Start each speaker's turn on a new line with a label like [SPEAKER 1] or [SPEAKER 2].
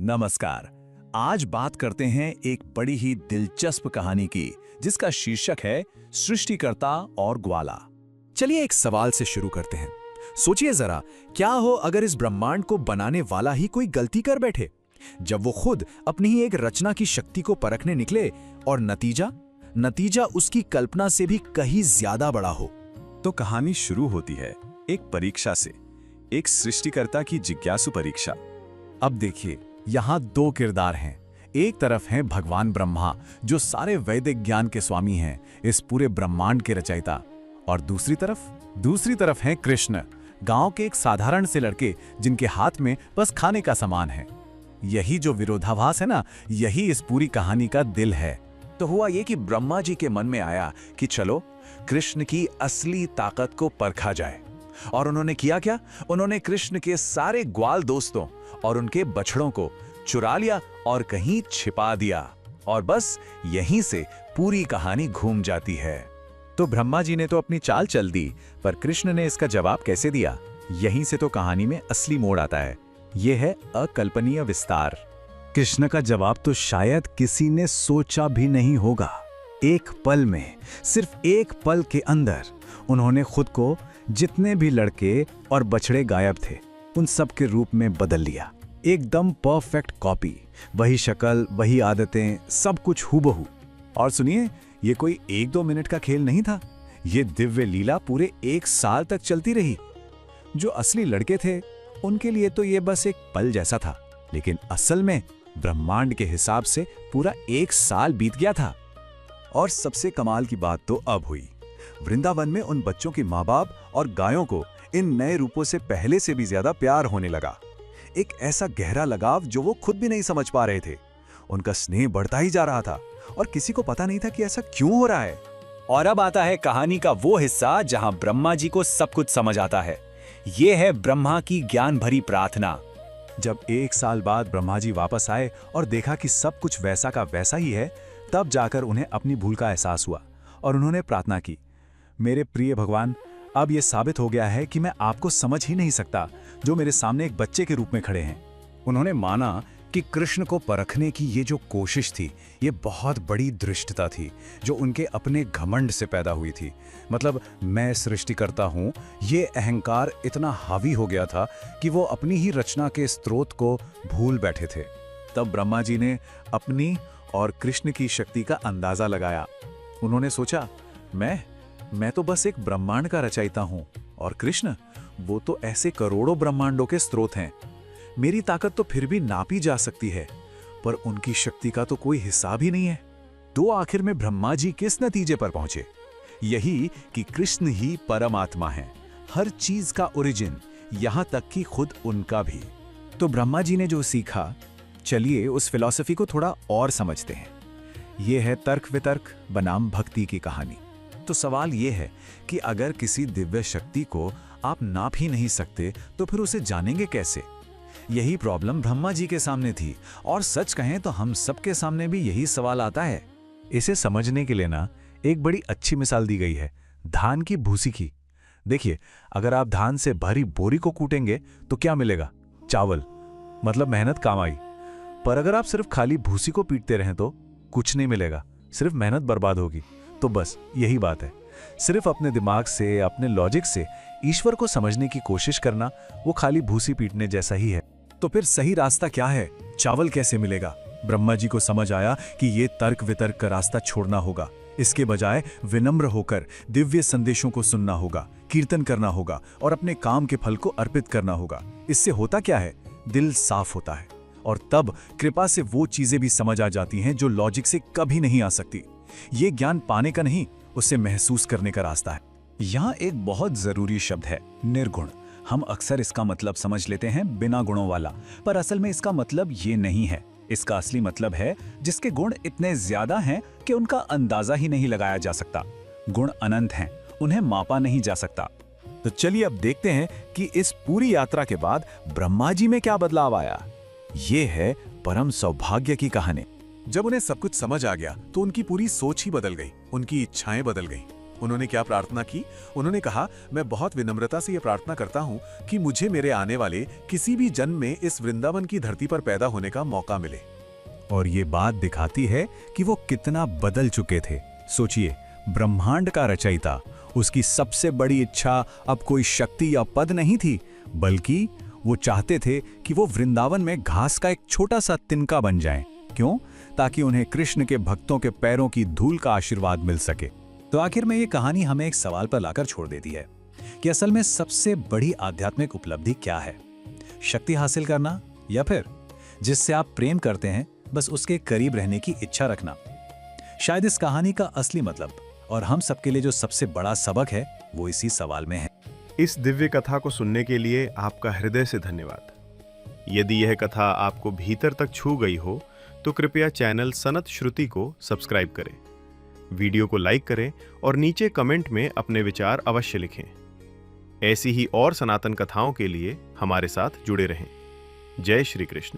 [SPEAKER 1] नमस्कार। आज बात करते हैं एक बड़ी ही दिलचस्प कहानी की जिसका शीर्षक है सृष्टिकर्ता और ग्वाला।
[SPEAKER 2] चलिए एक सवाल से शुरू करते हैं। सोचिए जरा, क्या हो अगर इस ब्रह्मांड को बनाने वाला ही कोई गलती कर बैठे, जब वो खुद अपनी ही एक रचना की शक्ति को परखने निकले और नतीजा उसकी कल्पना से भी कहीं ज्यादा बड़ा हो।
[SPEAKER 3] तो कहानी शुरू होती है एक परीक्षा से, एक सृष्टिकर्ता की जिज्ञासु परीक्षा।
[SPEAKER 1] अब देखिए, यहाँ दो किरदार हैं। एक तरफ हैं भगवान ब्रह्मा, जो सारे वैदिक ज्ञान के स्वामी हैं, इस पूरे ब्रह्मांड के रचयिता। और दूसरी तरफ हैं कृष्ण, गांव के एक साधारण से लड़के जिनके हाथ में बस खाने का सामान है। यही जो विरोधाभास है ना, यही इस पूरी कहानी का दिल है।
[SPEAKER 3] तो हुआ ये कि ब्रह्मा जी के मन में आया कि चलो कृष्ण की असली ताकत को परखा जाए। और उन्होंने किया क्या? उन्होंने कृष्ण के सारे ग्वाल दोस्तों और उनके बछड़ों को चुरा लिया और कहीं छिपा दिया। और बस यहीं से पूरी कहानी घूम जाती है।
[SPEAKER 2] तो ब्रह्मा जी ने तो अपनी चाल चल दी, पर कृष्ण ने इसका जवाब कैसे दिया? यहीं से तो कहानी में असली मोड़ आता है। यह है अकल्पनीय विस्तार।
[SPEAKER 1] कृष्ण का जवाब तो शायद किसी ने सोचा भी नहीं होगा। एक पल में, सिर्फ एक पल के अंदर उन्होंने खुद को जितने भी लड़के और बछड़े गायब थे उन सब के रूप में बदल लिया। एकदम परफेक्ट कॉपी, वही शक्ल, वही आदतें, सब कुछ हूबहू। और सुनिए, ये कोई 1-2 मिनट का खेल नहीं था। ये दिव्य लीला पूरे 1 साल तक चलती रही। जो असली लड़के थे उनके लिए तो ये बस एक पल जैसा था, लेकिन असल में ब्रह्मांड के हिसाब से पूरा 1 साल बीत गया था।
[SPEAKER 3] और सबसे कमाल की बात तो अब हुई। वृंदावन में उन बच्चों के माँ बाप और गायों को इन नए रूपों से पहले से भी ज्यादा प्यार होने लगा। एक ऐसा गहरा लगाव जो वो खुद भी नहीं समझ पा रहे थे। उनका स्नेह बढ़ता ही जा रहा था और किसी को पता नहीं था कि ऐसा क्यों हो रहा है।
[SPEAKER 4] और अब आता है कहानी का वो हिस्सा जहां ब्रह्मा जी को सब कुछ समझ आता है। ये है ब्रह्मा की ज्ञान भरी प्रार्थना।
[SPEAKER 1] जब 1 साल बाद ब्रह्मा जी वापस आए और देखा कि सब कुछ वैसा का वैसा ही है, तब जाकर उन्हें अपनी भूल का एहसास हुआ और उन्होंने प्रार्थना की, मेरे प्रिय भगवान, अब यह साबित हो गया है कि मैं आपको समझ ही नहीं सकता, जो मेरे सामने एक बच्चे के रूप में खड़े हैं। उन्होंने माना कि कृष्ण को परखने की ये जो कोशिश थी, ये बहुत बड़ी धृष्टता थी जो उनके अपने घमंड से पैदा हुई थी। मतलब, मैं सृष्टिकर्ता हूँ, ये अहंकार इतना हावी हो गया था कि वो अपनी ही रचना के स्रोत को भूल बैठे थे। तब ब्रह्मा जी ने अपनी और कृष्ण की शक्ति का अंदाजा लगाया। उन्होंने सोचा, मैं तो बस एक ब्रह्मांड का रचयिता हूं और कृष्ण, वो तो ऐसे करोड़ों ब्रह्मांडों के स्रोत हैं। मेरी ताकत तो फिर भी नापी जा सकती है, पर उनकी शक्ति का तो कोई हिसाब ही नहीं है। तो आखिर में ब्रह्मा जी किस नतीजे पर पहुंचे? यही कि कृष्ण ही परमात्मा है, हर चीज का ओरिजिन, यहां तक कि खुद उनका भी। तो ब्रह्मा जी ने जो सीखा, चलिए उस फिलॉसफी को थोड़ा और समझते हैं। यह है तर्क वितर्क बनाम भक्ति की कहानी। तो सवाल यह है कि अगर किसी दिव्य शक्ति को आप नाप ही नहीं सकते, तो फिर उसे जानेंगे कैसे? यही प्रॉब्लम ब्रह्मा जी के सामने थी, और सच कहें तो हम सबके सामने भी यही सवाल आता है। इसे समझने के लिए ना एक बड़ी अच्छी मिसाल दी गई है, धान की भूसी की। देखिए, अगर आप धान से भरी बोरी को कूटेंगे तो क्या मिलेगा? चावल। मतलब मेहनत काम आई। पर अगर आप सिर्फ खाली भूसी को पीटते रहें तो कुछ नहीं मिलेगा, सिर्फ मेहनत बर्बाद होगी। तो बस यही बात है, सिर्फ अपने दिमाग से, अपने लॉजिक से ईश्वर को समझने की कोशिश करना, वो खाली भूसी पीटने जैसा ही है। तो फिर सही रास्ता क्या है? चावल कैसे मिलेगा? ब्रह्मा जी को समझ आया कि ये तर्क वितर्क का रास्ता छोड़ना होगा। इसके बजाय विनम्र होकर दिव्य संदेशों को सुनना होगा, कीर्तन करना होगा और अपने काम के फल को अर्पित करना होगा। इससे होता क्या है? दिल साफ होता है, और तब कृपा से वो चीजें भी समझ आ जाती हैं जो लॉजिक से कभी नहीं आ सकती। ये ज्ञान पाने का नहीं, उसे महसूस करने का रास्ता है। यहाँ एक बहुत जरूरी शब्द है, निर्गुण। हम अक्सर इसका मतलब समझ लेते हैं बिना गुणों वाला, पर असल में इसका मतलब ये नहीं है। इसका असली मतलब है जिसके गुण इतने ज्यादा हैं कि उनका अंदाजा ही नहीं लगाया जा सकता। गुण अनंत हैं, उन्हें मापा नहीं जा सकता। तो चलिए अब देखते हैं कि इस पूरी यात्रा के बाद ब्रह्मा जी में क्या बदलाव आया। ये है परम सौभाग्य की कहानी।
[SPEAKER 3] जब उन्हें सब कुछ समझ आ गया तो उनकी पूरी सोच ही बदल गई, उनकी इच्छाएं बदल गई। उन्होंने क्या प्रार्थना की? उन्होंने कहा, मैं बहुत विनम्रता से यह प्रार्थना करता हूं कि मुझे मेरे आने वाले किसी भी जन्म में इस वृंदावन की धरती पर पैदा होने का मौका मिले।
[SPEAKER 1] और ये बात दिखाती है कि वो कितना बदल चुके थे। सोचिए, ब्रह्मांड का रचयिता, उसकी सबसे बड़ी इच्छा अब कोई शक्ति या पद नहीं थी, बल्कि वो चाहते थे कि वो वृंदावन में घास का एक छोटा सा तिनका बन जाएं। क्यों? ताकि उन्हें कृष्ण के भक्तों के पैरों की धूल का आशीर्वाद मिल सके।
[SPEAKER 4] तो आखिर में ये कहानी हमें एक सवाल पर लाकर छोड़ देती है कि असल में सबसे बड़ी आध्यात्मिक उपलब्धि क्या है? शक्ति हासिल करना, या फिर जिससे आप प्रेम करते हैं बस उसके करीब रहने की इच्छा रखना? शायद इस कहानी का असली मतलब और हम सबके लिए जो सबसे बड़ा सबक है वो इसी सवाल में है।
[SPEAKER 5] इस दिव्य कथा को सुनने के लिए आपका हृदय से धन्यवाद। यदि यह कथा आपको भीतर तक छू गई हो तो कृपया चैनल सनत श्रुति को सब्सक्राइब करें, वीडियो को लाइक करें और नीचे कमेंट में अपने विचार अवश्य लिखें। ऐसी ही और सनातन कथाओं के लिए हमारे साथ जुड़े रहें। जय श्री कृष्ण।